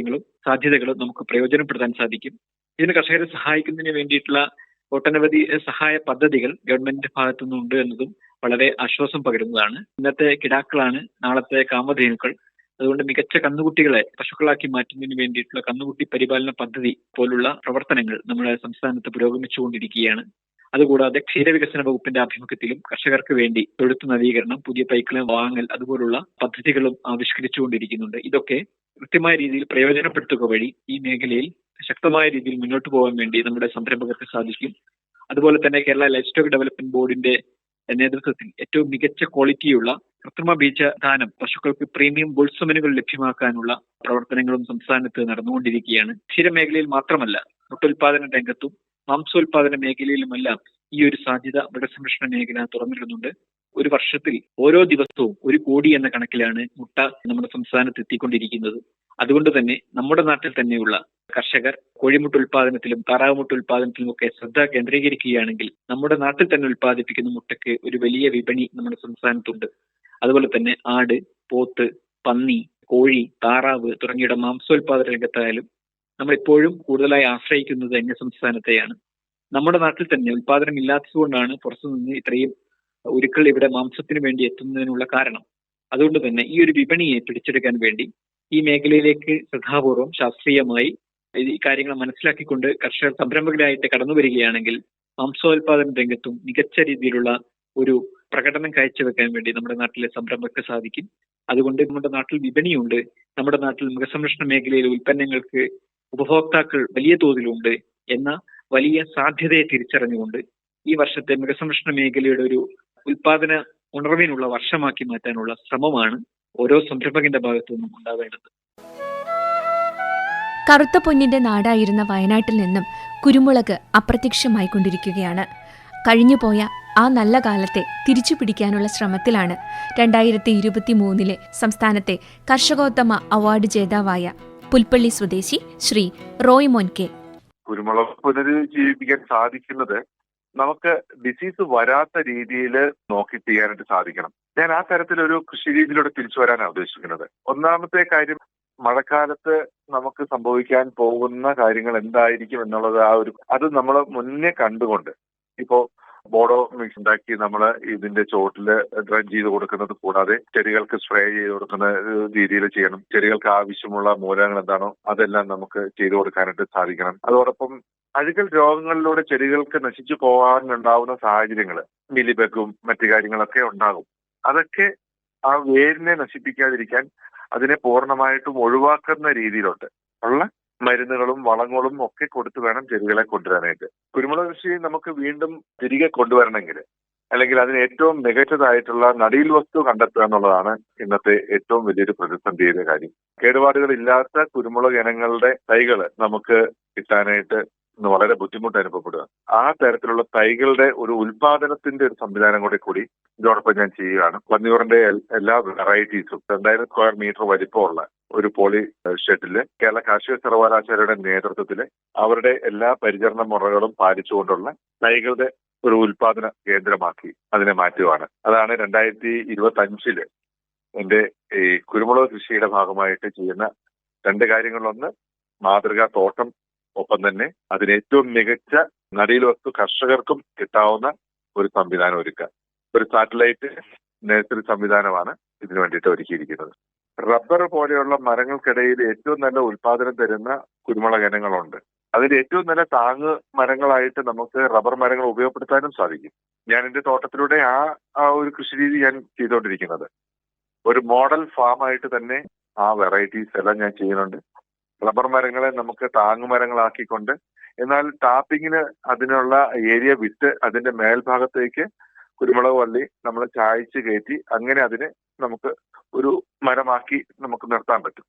സാധ്യതകളും നമുക്ക് പ്രയോജനപ്പെടുത്താൻ സാധിക്കും. ഇതിന് കർഷകരെ സഹായിക്കുന്നതിന് വേണ്ടിയിട്ടുള്ള ഒട്ടനവധി സഹായ പദ്ധതികൾ ഗവൺമെന്റിന്റെ ഭാഗത്തു നിന്നുണ്ട് എന്നതും വളരെ ആശ്വാസം പകരുന്നതാണ്. ഇന്നത്തെ കിടാക്കളാണ് നാളത്തെ കാമധേനുക്കൾ. അതുകൊണ്ട് മികച്ച കന്നുകുട്ടികളെ പശുക്കളാക്കി മാറ്റുന്നതിന് വേണ്ടിയിട്ടുള്ള കന്നുകുട്ടി പരിപാലന പദ്ധതി പോലുള്ള പ്രവർത്തനങ്ങൾ നമ്മുടെ സംസ്ഥാനത്ത് പുരോഗമിച്ചുകൊണ്ടിരിക്കുകയാണ്. അതുകൂടാതെ ക്ഷീരവികസന വകുപ്പിന്റെ ആഭിമുഖ്യത്തിലും കർഷകർക്ക് വേണ്ടി തൊഴുത്ത് നവീകരണം, പുതിയ പൈക്കളെ വാങ്ങൽ, അതുപോലുള്ള പദ്ധതികളും ആവിഷ്കരിച്ചുകൊണ്ടിരിക്കുന്നുണ്ട്. ഇതൊക്കെ കൃത്യമായ രീതിയിൽ പ്രയോജനപ്പെടുത്തുക വഴി ഈ മേഖലയിൽ ശക്തമായ രീതിയിൽ മുന്നോട്ട് പോകാൻ വേണ്ടി നമ്മുടെ സംരംഭകർക്ക് സാധിക്കും. അതുപോലെ തന്നെ കേരള ലൈഫ് സ്റ്റോക്ക് ഡെവലപ്മെന്റ് ബോർഡിന്റെ നേതൃത്വത്തിൽ ഏറ്റവും മികച്ച ക്വാളിറ്റിയുള്ള കൃത്രിമ ബീജദാനം പശുക്കൾക്ക് പ്രീമിയം ബുൾസമനുകൾ ലഭ്യമാക്കാനുള്ള പ്രവർത്തനങ്ങളും സംസ്ഥാനത്ത് നടന്നുകൊണ്ടിരിക്കുകയാണ്. ക്ഷീരമേഖലയിൽ മാത്രമല്ല, മുട്ടുൽപാദന രംഗത്തും മാംസോൽപാദന മേഖലയിലുമെല്ലാം ഈ ഒരു സാധ്യത മൃഗസംരക്ഷണ മേഖല തുറന്നിടുന്നുണ്ട്. ഒരു വർഷത്തിൽ ഓരോ ദിവസവും 1 കോടി എന്ന കണക്കിലാണ് മുട്ട നമ്മുടെ സംസ്ഥാനത്ത് എത്തിക്കൊണ്ടിരിക്കുന്നത്. അതുകൊണ്ട് തന്നെ നമ്മുടെ നാട്ടിൽ തന്നെയുള്ള കർഷകർ കോഴിമുട്ട ഉൽപാദനത്തിലും താറാവുമുട്ട ഉൽപാദനത്തിലും ഒക്കെ ശ്രദ്ധ കേന്ദ്രീകരിക്കുകയാണെങ്കിൽ നമ്മുടെ നാട്ടിൽ തന്നെ ഉൽപ്പാദിപ്പിക്കുന്ന മുട്ടയ്ക്ക് ഒരു വലിയ വിപണി നമ്മുടെ സംസ്ഥാനത്തുണ്ട്. അതുപോലെ തന്നെ ആട്, പോത്ത്, പന്നി, കോഴി, താറാവ് തുടങ്ങിയ മാംസോൽപാദന രംഗത്തായാലും നമ്മൾ ഇപ്പോഴും കൂടുതലായി ആശ്രയിക്കുന്നത് അന്യ സംസ്ഥാനത്തെയാണ്. നമ്മുടെ നാട്ടിൽ തന്നെ ഉൽപാദനം ഇല്ലാത്തതുകൊണ്ടാണ് പുറത്തുനിന്ന് ഇത്രയും ഉരുക്കൾ ഇവിടെ മാംസത്തിന് വേണ്ടി എത്തുന്നതിനുള്ള കാരണം. അതുകൊണ്ട് തന്നെ ഈ ഒരു വിപണിയെ പിടിച്ചെടുക്കാൻ വേണ്ടി ഈ മേഖലയിലേക്ക് ശ്രദ്ധാപൂർവം ശാസ്ത്രീയമായി ഈ കാര്യങ്ങൾ മനസ്സിലാക്കിക്കൊണ്ട് കർഷകർ സംരംഭകരായിട്ട് കടന്നു വരികയാണെങ്കിൽ മാംസോൽപാദന രംഗത്തും മികച്ച രീതിയിലുള്ള ഒരു പ്രകടനം കാഴ്ചവെക്കാൻ വേണ്ടി നമ്മുടെ നാട്ടിലെ സംരംഭകർക്ക് സാധിക്കും. അതുകൊണ്ട് നമ്മുടെ നാട്ടിൽ വിപണിയുണ്ട്. നമ്മുടെ നാട്ടിൽ മൃഗസംരക്ഷണ മേഖലയിലെ ഉൽപ്പന്നങ്ങൾക്ക് ഉപഭോക്താക്കൾ വലിയ തോതിലുണ്ട് എന്ന വലിയ സാധ്യതയെ തിരിച്ചറിഞ്ഞുകൊണ്ട് ഈ വർഷത്തെ മൃഗസംരക്ഷണ മേഖലയുടെ ഒരു ഉൽപാദന ഉണർവിനുള്ള വർഷമാക്കി മാറ്റാനുള്ള ശ്രമമാണ് ഓരോ സംരംഭകന്റെ ഭാഗത്തു നിന്നും ഉണ്ടാവേണ്ടത്. കറുത്ത പൊന്നിന്റെ നാടായിരുന്ന വയനാട്ടിൽ നിന്നും കുരുമുളക് അപ്രത്യക്ഷമായിക്കൊണ്ടിരിക്കുകയാണ്. കഴിഞ്ഞുപോയ ആ നല്ല കാലത്തെ തിരിച്ചു പിടിക്കാനുള്ള ശ്രമത്തിലാണ് 2023 സംസ്ഥാനത്തെ കർഷകോത്തമ അവാർഡ് ജേതാവായ പുൽപ്പള്ളി സ്വദേശി ശ്രീ റോയ് മോൻ കെ. കുരുമുളക് പുനരുജ്ജീവിപ്പിക്കാൻ സാധിക്കുന്നത് നമുക്ക് ഡിസീസ് വരാത്ത രീതിയിൽ നോക്കി ചെയ്യാനായിട്ട് സാധിക്കണം. ഞാൻ ആ തരത്തിലൊരു കൃഷി രീതിയിലൂടെ തിരിച്ചു വരാനാണ് ഉദ്ദേശിക്കുന്നത്. ഒന്നാമത്തെ കാര്യം, മഴക്കാലത്ത് നമുക്ക് സംഭവിക്കാൻ പോകുന്ന കാര്യങ്ങൾ എന്തായിരിക്കും എന്നുള്ളത് അത് നമ്മൾ മുന്നേ കണ്ടുകൊണ്ട്, ഇപ്പോ ബോഡോ മിക്സ് ഉണ്ടാക്കി നമ്മൾ ഇതിന്റെ ചോട്ടിൽ ഡ്രഞ്ച് ചെയ്ത് കൊടുക്കുന്നത് കൂടാതെ ചെടികൾക്ക് സ്പ്രേ ചെയ്ത് കൊടുക്കുന്ന രീതിയിൽ ചെയ്യണം. ചെടികൾക്ക് ആവശ്യമുള്ള മൂലകങ്ങൾ എന്താണോ അതെല്ലാം നമുക്ക് ചെയ്തു കൊടുക്കാനായിട്ട് സാധിക്കണം. അതോടൊപ്പം അഴുകൽ രോഗങ്ങളിലൂടെ ചെടികൾക്ക് നശിച്ചു പോകാനുണ്ടാവുന്ന സാഹചര്യങ്ങൾ, മിലിബഗും മറ്റു കാര്യങ്ങളൊക്കെ ഉണ്ടാകും. അതൊക്കെ ആ വേരിനെ നശിപ്പിക്കാതിരിക്കാൻ അതിനെ പൂർണ്ണമായിട്ടും ഒഴിവാക്കുന്ന രീതിയിലോട്ട് ഉള്ള മരുന്നുകളും വളങ്ങളും ഒക്കെ കൊടുത്തു വേണം ചെടികളെ കൊണ്ടുവരാനായിട്ട്. കുരുമുളക് കൃഷി നമുക്ക് വീണ്ടും തിരികെ കൊണ്ടുവരണമെങ്കിൽ, അല്ലെങ്കിൽ അതിന് ഏറ്റവും മികച്ചതായിട്ടുള്ള നടീൽ വസ്തു കണ്ടെത്തുക എന്നുള്ളതാണ് ഇന്നത്തെ ഏറ്റവും വലിയൊരു പ്രതിസന്ധിയുടെ കാര്യം. കേടുപാടുകളില്ലാത്ത കുരുമുളക് ഇനങ്ങളുടെ തൈകൾ നമുക്ക് കിട്ടാനായിട്ട് ഇന്ന് വളരെ ബുദ്ധിമുട്ട് അനുഭവപ്പെടുക. ആ തരത്തിലുള്ള തൈകളുടെ ഒരു ഉൽപാദനത്തിന്റെ ഒരു സംവിധാനം കൂടി ഇതോടൊപ്പം ഞാൻ ചെയ്യുകയാണ്. പന്നിയൂറിന്റെ എല്ലാ വെറൈറ്റീസും 2000 സ്ക്വയർ മീറ്റർ വലിപ്പമുള്ള ഒരു പോളി ഷെഡില് കേരള കാർഷിക സർവകലാശാലയുടെ നേതൃത്വത്തിൽ അവരുടെ എല്ലാ പരിചരണ മുറകളും പാലിച്ചുകൊണ്ടുള്ള തൈകളുടെ ഒരു ഉൽപാദന കേന്ദ്രമാക്കി അതിനെ മാറ്റുകയാണ്. അതാണ് 2025 എന്റെ ഈ കുരുമുളക് കൃഷിയുടെ ഭാഗമായിട്ട് ചെയ്യുന്ന 2 കാര്യങ്ങളൊന്ന്, മാതൃകാ തോട്ടം, ഒപ്പം തന്നെ അതിന് ഏറ്റവും മികച്ച നടീൽ വസ്തു കർഷകർക്കും കിട്ടാവുന്ന ഒരു സംവിധാനം ഒരുക്കുക. ഒരു സാറ്റലൈറ്റ് നഴ്സറി സംവിധാനമാണ് ഇതിനു വേണ്ടിയിട്ട് ഒരുക്കിയിരിക്കുന്നത്. റബ്ബർ പോലെയുള്ള മരങ്ങൾക്കിടയിൽ ഏറ്റവും നല്ല ഉൽപാദനം തരുന്ന കുരുമുളക് ഇനങ്ങളുണ്ട്. അതിൽ ഏറ്റവും നല്ല താങ്ങ് മരങ്ങളായിട്ട് നമുക്ക് റബ്ബർ മരങ്ങൾ ഉപയോഗപ്പെടുത്താനും സാധിക്കും. ഞാൻ എന്റെ തോട്ടത്തിലൂടെ ആ ഒരു കൃഷി രീതി ഞാൻ ചെയ്തുകൊണ്ടിരിക്കുന്നത്. ഒരു മോഡൽ ഫാമായിട്ട് തന്നെ ആ വെറൈറ്റീസ് എല്ലാം ഞാൻ ചെയ്യുന്നുണ്ട്. റബ്ബർ മരങ്ങളെ നമുക്ക് താങ്ങുമരങ്ങളാക്കിക്കൊണ്ട്, എന്നാൽ ടാപ്പിങ്ങിന് അതിനുള്ള ഏരിയ വിട്ട് അതിന്റെ മേൽഭാഗത്തേക്ക് കുരുമുളക് വള്ളി നമ്മൾ ചായച്ച് കയറ്റി അങ്ങനെ അതിനെ നമുക്ക് ഒരു മരമാക്കി നമുക്ക് നിർത്താൻ പറ്റും.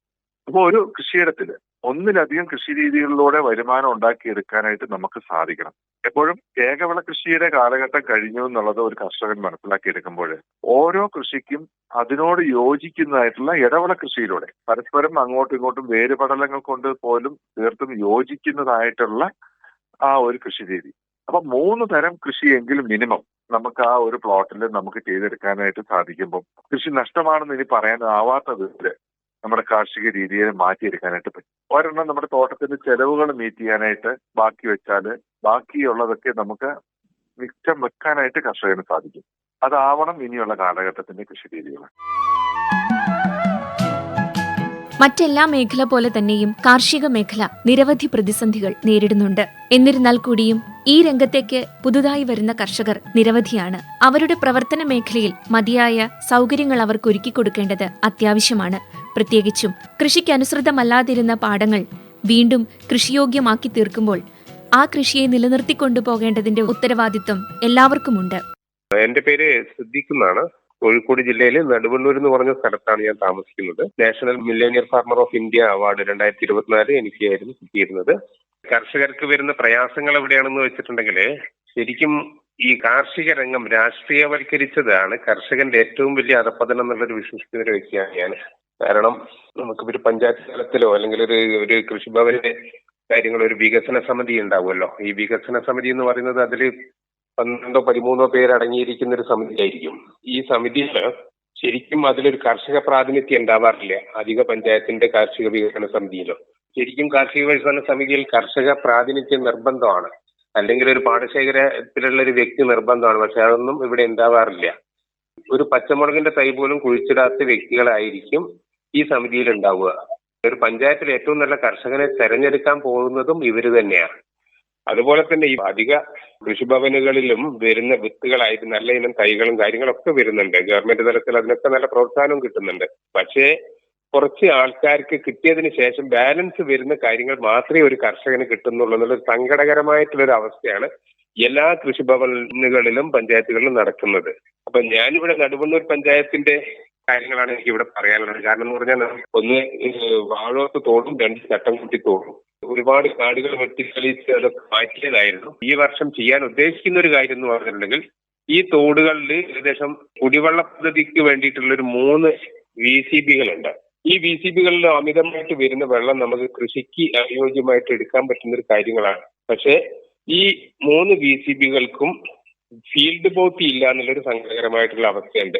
അപ്പോൾ ഒരു കൃഷിയിടത്തില് ഒന്നിലധികം കൃഷി രീതികളിലൂടെ വരുമാനം ഉണ്ടാക്കിയെടുക്കാനായിട്ട് നമുക്ക് സാധിക്കണം. എപ്പോഴും ഏകവിള കൃഷിയുടെ കാലഘട്ടം കഴിഞ്ഞു എന്നുള്ളത് ഒരു കർഷകൻ മനസ്സിലാക്കിയെടുക്കുമ്പോൾ ഓരോ കൃഷിക്കും അതിനോട് യോജിക്കുന്നതായിട്ടുള്ള ഇടവിള കൃഷിയിലൂടെ പരസ്പരം അങ്ങോട്ടും ഇങ്ങോട്ടും വേരുപടലങ്ങൾ കൊണ്ട് പോലും തീർത്തും യോജിക്കുന്നതായിട്ടുള്ള ആ ഒരു കൃഷി രീതി. അപ്പൊ 3 തരം കൃഷിയെങ്കിലും മിനിമം നമുക്ക് ആ ഒരു പ്ലോട്ടിൽ നമുക്ക് ചെയ്തെടുക്കാനായിട്ട് സാധിക്കുമ്പോൾ കൃഷി നഷ്ടമാണെന്ന് ഇനി പറയാനാവാത്ത വിധത്തില് നമ്മുടെ കാർഷിക രീതിയെ മാറ്റിയെടുക്കാനായിട്ട് പറ്റും. ഒരെണ്ണം നമ്മുടെ തോട്ടത്തിന്റെ ചെലവുകൾ മീറ്റ് ചെയ്യാനായിട്ട് ബാക്കി വെച്ചാല് ബാക്കിയുള്ളതൊക്കെ നമുക്ക് മിച്ചം വെക്കാനായിട്ട് കർഷകന് സാധിക്കും. അതാവണം ഇനിയുള്ള കാലഘട്ടത്തിന്റെ കൃഷി രീതികൾ. മറ്റെല്ലാ മേഖല പോലെ തന്നെയും കാർഷിക മേഖല നിരവധി പ്രതിസന്ധികൾ നേരിടുന്നുണ്ട്. എന്നിരുന്നാൽ കൂടിയും ഈ രംഗത്തേക്ക് പുതുതായി വരുന്ന കർഷകർ നിരവധിയാണ്. അവരുടെ പ്രവർത്തന മേഖലയിൽ മതിയായ സൗകര്യങ്ങൾ അവർക്ക് ഒരുക്കി കൊടുക്കേണ്ടത് അത്യാവശ്യമാണ്. പ്രത്യേകിച്ചും കൃഷിക്കനുസൃതമല്ലാതിരുന്ന പാടങ്ങൾ വീണ്ടും കൃഷിയോഗ്യമാക്കി തീർക്കുമ്പോൾ ആ കൃഷിയെ നിലനിർത്തിക്കൊണ്ടുപോകേണ്ടതിന്റെ ഉത്തരവാദിത്വം എല്ലാവർക്കുമുണ്ട്. എന്റെ പേര് സിദ്ദീഖ് എന്നാണ്. കോഴിക്കോട് ജില്ലയിലെ നെടുവണ്ണൂർ എന്ന് പറഞ്ഞ സ്ഥലത്താണ് ഞാൻ താമസിക്കുന്നത്. National millionaire farmer of India award 2024 എനിക്കായിരുന്നു കിട്ടിയിരുന്നത്. കർഷകർക്ക് വരുന്ന പ്രയാസങ്ങൾ എവിടെയാണെന്ന് വെച്ചിട്ടുണ്ടെങ്കിൽ, ശരിക്കും ഈ കാർഷിക രംഗം രാഷ്ട്രീയവൽക്കരിച്ചതാണ് കർഷകന്റെ ഏറ്റവും വലിയ അധപ്പതനം എന്നുള്ളൊരു വിശ്വസിക്കുന്ന ഒരു വ്യക്തിയാണ് ഞാൻ. കാരണം നമുക്കൊരു പഞ്ചായത്ത് തലത്തിലോ അല്ലെങ്കിൽ ഒരു കൃഷിഭവന്റെ കാര്യങ്ങൾ, ഒരു വികസന സമിതി ഉണ്ടാവുമല്ലോ. ഈ വികസന സമിതി എന്ന് പറയുന്നത് അതിൽ 12 13 പേര് അടങ്ങിയിരിക്കുന്ന ഒരു സമിതിയായിരിക്കും. ഈ സമിതിയിൽ ശരിക്കും അതിലൊരു കർഷക പ്രാതിനിധ്യം ഉണ്ടാവാറില്ല. അധിക പഞ്ചായത്തിന്റെ കാർഷിക വികസന സമിതിയിലോ ശരിക്കും കാർഷിക വികസന സമിതിയിൽ കർഷക പ്രാതിനിധ്യം നിർബന്ധമാണ്, അല്ലെങ്കിൽ ഒരു പാടശേഖരത്തിലുള്ള ഒരു വ്യക്തി നിർബന്ധമാണ്. പക്ഷെ അതൊന്നും ഇവിടെ ഉണ്ടാവാറില്ല. ഒരു പച്ചമുളകിന്റെ തൈ പോലും കുഴിച്ചിടാത്ത വ്യക്തികളായിരിക്കും ഈ സമിതിയിൽ ഉണ്ടാവുക. ഒരു പഞ്ചായത്തിൽ ഏറ്റവും നല്ല കർഷകനെ തെരഞ്ഞെടുക്കാൻ പോകുന്നതും ഇവര് തന്നെയാണ്. അതുപോലെ തന്നെ ഈ അധിക കൃഷിഭവനുകളിലും വരുന്ന വിത്തുകളായിട്ട് നല്ല ഇനം തൈകളും കാര്യങ്ങളൊക്കെ വരുന്നുണ്ട്. ഗവൺമെന്റ് തലത്തിൽ അതിനൊക്കെ നല്ല പ്രോത്സാഹനം കിട്ടുന്നുണ്ട്. പക്ഷേ കുറച്ച് ആൾക്കാർക്ക് കിട്ടിയതിന് ശേഷം ബാലൻസ് വരുന്ന കാര്യങ്ങൾ മാത്രമേ ഒരു കർഷകന് കിട്ടുന്നുള്ളൂ എന്നുള്ള സങ്കടകരമായിട്ടുള്ളൊരു അവസ്ഥയാണ് എല്ലാ കൃഷിഭവനുകളിലും പഞ്ചായത്തുകളിലും നടക്കുന്നത്. അപ്പൊ ഞാനിവിടെ നടുവണ്ണൂർ പഞ്ചായത്തിന്റെ കാര്യങ്ങളാണ് എനിക്ക് ഇവിടെ പറയാനുള്ളത്. കാരണം എന്ന് പറഞ്ഞാൽ, ഒന്ന് വാഴോത്ത് തോടും, 2 ചട്ടംകുട്ടി തോടും. ഒരുപാട് കാടുകൾ വെട്ടിത്തെളിച്ച് അതൊക്കെ മാറ്റിയതായിരുന്നു. ഈ വർഷം ചെയ്യാൻ ഉദ്ദേശിക്കുന്ന ഒരു കാര്യം എന്ന് പറഞ്ഞിട്ടുണ്ടെങ്കിൽ, ഈ തോടുകളിൽ ഏകദേശം കുടിവെള്ള പദ്ധതിക്ക് വേണ്ടിയിട്ടുള്ള ഒരു 3 VCBകളുണ്ട്. ഈ VCBകളിൽ അമിതമായിട്ട് വരുന്ന വെള്ളം നമുക്ക് കൃഷിക്ക് അനുയോജ്യമായിട്ട് എടുക്കാൻ പറ്റുന്ന ഒരു കാര്യങ്ങളാണ്. പക്ഷേ ഈ 3 VCBകൾക്കും ഫീൽഡ് ബോട്ടി ഇല്ല എന്നുള്ളൊരു സങ്കടകരമായിട്ടുള്ള അവസ്ഥയുണ്ട്.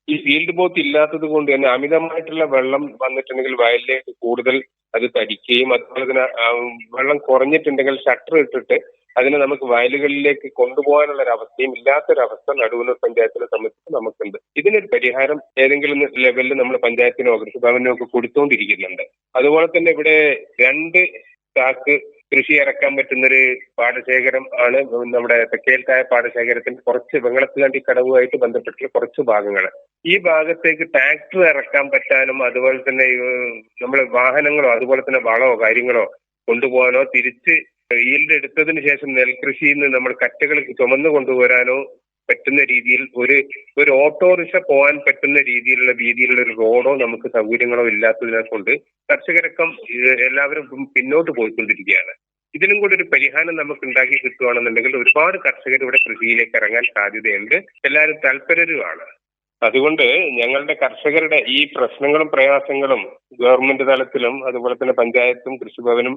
ഈ ഫീൽഡ് ബോത്ത് ഇല്ലാത്തത് കൊണ്ട് തന്നെ അമിതമായിട്ടുള്ള വെള്ളം വന്നിട്ടുണ്ടെങ്കിൽ വയലിലേക്ക് കൂടുതൽ അത് തടിക്കുകയും അതുപോലെ തന്നെ വെള്ളം കുറഞ്ഞിട്ടുണ്ടെങ്കിൽ ഷട്ടർ ഇട്ടിട്ട് അതിനെ നമുക്ക് വയലുകളിലേക്ക് കൊണ്ടുപോകാനുള്ള ഒരു അവസ്ഥയും ഇല്ലാത്തൊരവസ്ഥ നടുവന്നൂർ പഞ്ചായത്തിനെ സംബന്ധിച്ച് നമുക്കുണ്ട്. ഇതിനൊരു പരിഹാരം ഏതെങ്കിലും ലെവലിൽ നമ്മൾ പഞ്ചായത്തിനോ കൃഷിഭവനോ ഒക്കെ കൊടുത്തുകൊണ്ടിരിക്കുന്നുണ്ട്. അതുപോലെ തന്നെ ഇവിടെ 2 ചാക്ക് കൃഷി ഇറക്കാൻ പറ്റുന്നൊരു പാടശേഖരം ആണ് നമ്മുടെ തെക്കേൽത്തായ പാടശേഖരത്തിന്റെ കുറച്ച് വെങ്ങളത്തുകാണ്ടി കടവുമായിട്ട് ബന്ധപ്പെട്ടുള്ള കുറച്ച് ഭാഗങ്ങൾ. ഈ ഭാഗത്തേക്ക് ട്രാക്ടർ ഇറക്കാൻ പറ്റാനും അതുപോലെ തന്നെ നമ്മൾ വാഹനങ്ങളോ അതുപോലെ തന്നെ വളമോ കാര്യങ്ങളോ കൊണ്ടുപോകാനോ തിരിച്ച് ഈൽഡ് എടുത്തതിന് ശേഷം നെൽകൃഷിയിൽ നിന്ന് നമ്മൾ കറ്റകൾ ചുമന്നു കൊണ്ടുവരാനോ പറ്റുന്ന രീതിയിൽ ഒരു ഓട്ടോറിക്ഷ പോകാൻ പറ്റുന്ന രീതിയിലുള്ള ഒരു റോഡോ നമുക്ക് സൗകര്യങ്ങളോ ഇല്ലാത്തതിനെ കൊണ്ട് കർഷകരക്കം എല്ലാവരും പിന്നോട്ട് പോയിക്കൊണ്ടിരിക്കുകയാണ്. ഇതിനും കൂടി ഒരു പരിഹാരം നമുക്ക് ഉണ്ടാക്കി കിട്ടുകയാണെന്നുണ്ടെങ്കിൽ ഒരുപാട് കർഷകർ ഇവിടെ കൃഷിയിലേക്ക് ഇറങ്ങാൻ സാധ്യതയുണ്ട്. എല്ലാവരും താല്പര്യരുമാണ്. അതുകൊണ്ട് ഞങ്ങളുടെ കർഷകരുടെ ഈ പ്രശ്നങ്ങളും പ്രയാസങ്ങളും ഗവൺമെന്റ് തലത്തിലും അതുപോലെ തന്നെ പഞ്ചായത്തും കൃഷിഭവനും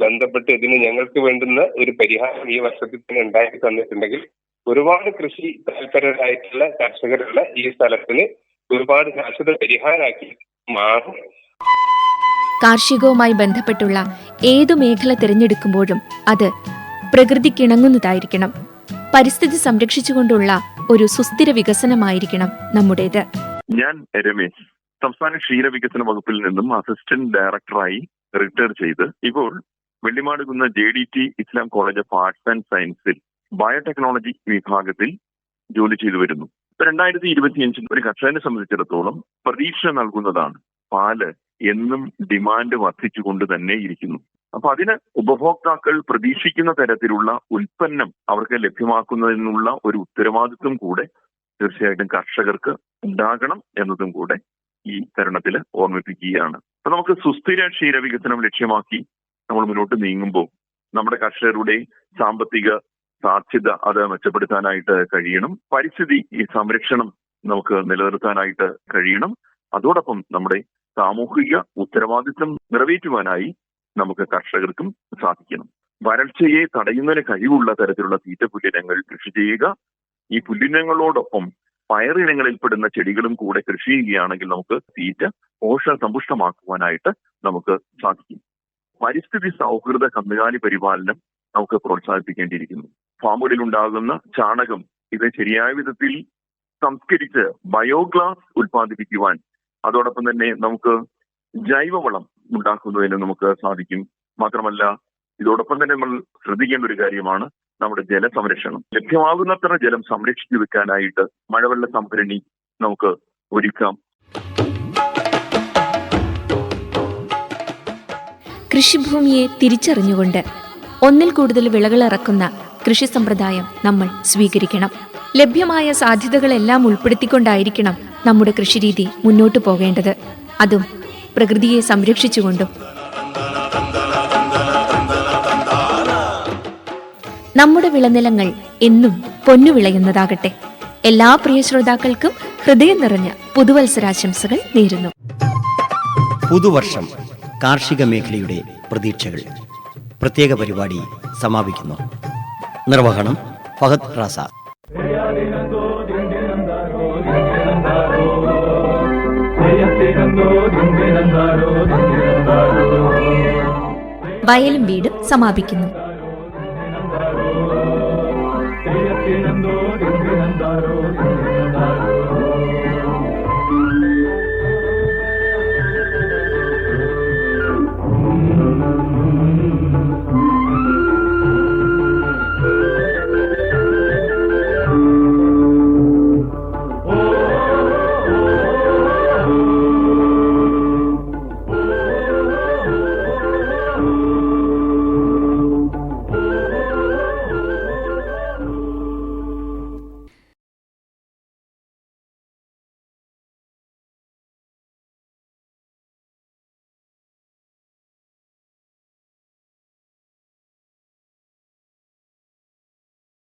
ബന്ധപ്പെട്ട് ഇതിന് ഞങ്ങൾക്ക് വേണ്ടുന്ന ഒരു പരിഹാരം ഈ വർഷത്തിൽ തന്നെ ഉണ്ടാക്കി തന്നിട്ടുണ്ടെങ്കിൽ ഒരുപാട് കൃഷി താല്പര്യരായിട്ടുള്ള കർഷകരുള്ള ഈ സ്ഥലത്തിന് ഒരുപാട് ശാശ്വത പരിഹാരമാക്കി മാറും. കാർഷികവുമായി ബന്ധപ്പെട്ടുള്ള ഏതു മേഖല തിരഞ്ഞെടുക്കുമ്പോഴും അത് പ്രകൃതിക്കിണങ്ങുന്നതായിരിക്കണം. പരിസ്ഥിതി സംരക്ഷിച്ചുകൊണ്ടുള്ള ഒരു സുസ്ഥിര വികസനമായിരിക്കണം നമ്മുടേത്. ഞാൻ രമേശ്, സംസ്ഥാന ക്ഷീരവികസന വകുപ്പിൽ നിന്നും അസിസ്റ്റന്റ് ഡയറക്ടറായി റിട്ടയർ ചെയ്ത് ഇപ്പോൾ Vellimadukunnu JDT Islam college of arts and സയൻസിൽ ബയോടെക്നോളജി വിഭാഗത്തിൽ ജോലി ചെയ്തു വരുന്നു. 2025 ഒരു കർഷകനെ സംബന്ധിച്ചിടത്തോളം പ്രതീക്ഷ നൽകുന്നതാണ്. പാല് എന്നും ഡിമാൻഡ് വർദ്ധിച്ചുകൊണ്ട് തന്നെ ഇരിക്കുന്നു. അപ്പൊ അതിന് ഉപഭോക്താക്കൾ പ്രതീക്ഷിക്കുന്ന തരത്തിലുള്ള ഉൽപ്പന്നം അവർക്ക് ലഭ്യമാക്കുന്നതിനുള്ള ഒരു ഉത്തരവാദിത്വം കൂടെ തീർച്ചയായിട്ടും കർഷകർക്ക് ഉണ്ടാകണം എന്നതും കൂടെ ഈ തരുണത്തിൽ ഓർമ്മിപ്പിക്കുകയാണ്. അപ്പൊ നമുക്ക് സുസ്ഥിര ക്ഷീരവികസനം ലക്ഷ്യമാക്കി നമ്മൾ മുന്നോട്ട് നീങ്ങുമ്പോൾ നമ്മുടെ കർഷകരുടെ സാമ്പത്തിക സാധ്യത അത് മെച്ചപ്പെടുത്താനായിട്ട് കഴിയണം. പരിസ്ഥിതി സംരക്ഷണം നമുക്ക് നിലനിർത്താനായിട്ട് കഴിയണം. അതോടൊപ്പം നമ്മുടെ സാമൂഹിക ഉത്തരവാദിത്വം നിറവേറ്റുവാനായി നമുക്ക് കർഷകർക്കും സാധിക്കണം. വരൾച്ചയെ തടയുന്നതിന് കഴിവുള്ള തരത്തിലുള്ള തീറ്റപ്പുല്ലിനങ്ങൾ കൃഷി ചെയ്യുക. ഈ പുല്ലിനങ്ങളോടൊപ്പം പയറിനങ്ങളിൽപ്പെടുന്ന ചെടികളും കൂടെ കൃഷി ചെയ്യുകയാണെങ്കിൽ നമുക്ക് തീറ്റ പോഷകസമ്പുഷ്ടമാക്കുവാനായിട്ട് നമുക്ക് സാധിക്കും. പരിസ്ഥിതി സൗഹൃദ കന്നുകാലി പരിപാലനം നമുക്ക് പ്രോത്സാഹിപ്പിക്കേണ്ടിയിരിക്കുന്നു. ഫാമുകളിൽ ഉണ്ടാകുന്ന ചാണകം ഇത് ശരിയായ വിധത്തിൽ സംസ്കരിച്ച് ബയോഗ്ലാസ് ഉൽപ്പാദിപ്പിക്കുവാൻ, അതോടൊപ്പം തന്നെ നമുക്ക് ജൈവവളം ഉണ്ടാക്കുന്നതിന് നമുക്ക് സാധിക്കും. മാത്രമല്ല ഇതോടൊപ്പം തന്നെ നമ്മൾ ശ്രദ്ധിക്കേണ്ട ഒരു കാര്യമാണ് നമ്മുടെ ജലസംരക്ഷണം. ലഭ്യമാകുന്നത്ര ജലം സംരക്ഷിച്ചു വെക്കാനായിട്ട് മഴവെള്ള സംഭരണി നമുക്ക് ഒരുക്കാം. കൃഷിഭൂമിയെ തിരിച്ചറിഞ്ഞുകൊണ്ട് ഒന്നിൽ കൂടുതൽ വിളകൾ ഇറക്കുന്ന കൃഷി സമ്പ്രദായം നമ്മൾ സ്വീകരിക്കണം. ലഭ്യമായ സാധ്യതകളെല്ലാം ഉൾപ്പെടുത്തിക്കൊണ്ടായിരിക്കണം നമ്മുടെ കൃഷിരീതി മുന്നോട്ടു പോകേണ്ടത്. അതും പ്രകൃതിയെ സംരക്ഷിച്ചുകൊണ്ടും. നമ്മുടെ വിളനിലങ്ങൾ എന്നും പൊന്നു വിളയുന്നതാകട്ടെ. എല്ലാ പ്രിയ ശ്രോതാക്കൾക്കും ഹൃദയം നിറഞ്ഞ പുതുവത്സരാശംസകൾ നേരുന്നു. പുതുവർഷം കാർഷിക മേഖലയുടെ പ്രതീക്ഷകൾ പ്രത്യേക പരിപാടി സമാപിക്കുന്നു. നിർവഹണം ഫഹദ് റാസ. വയലും വീടും സമാപിക്കുന്നു. ോ